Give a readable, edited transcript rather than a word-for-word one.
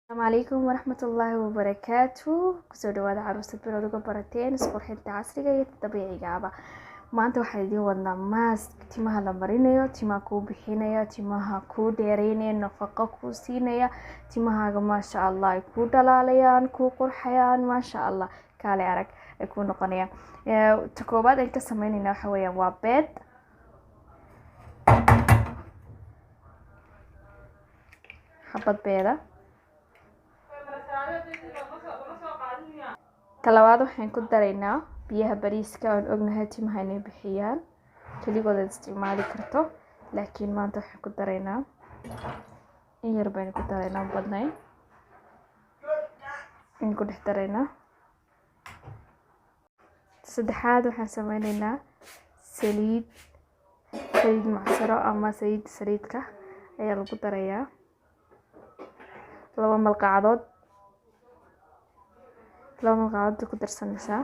السلام عليكم ورحمة الله وبركاته. kusoo dhawaada caruurta bilood uga barateen isqurxinta casriga iyo dabiiciga ah. Maanta waxaan idin wadnaa mask timaha la marinayo, timaha ku bixinaya, timaha ku dheereynaya, nafaqo ku siinaya, timahaaga maasha Allah ay ku dhalaalayaan, ku qurxayaan maasha Allah. Kaale arag ay ku noqonayaan. Ta koobaad ay ka sameynayna waxa weeyaan waa beed. Habad beeda. talabaad waxaan ku daraynaa biyaha bariiska oo ognahay timaha inay bixiyaan kaligood isticmaali karto, laakiin maanta waxaan ku daraynaa in yar baan ku daraynaa badnayn in ku dhex daraynaa. saddexaad waxaan sameynaynaa saliid macsaro ama saliidka ayaa lagu darayaa 2 malqacdood ku darsanaysaa.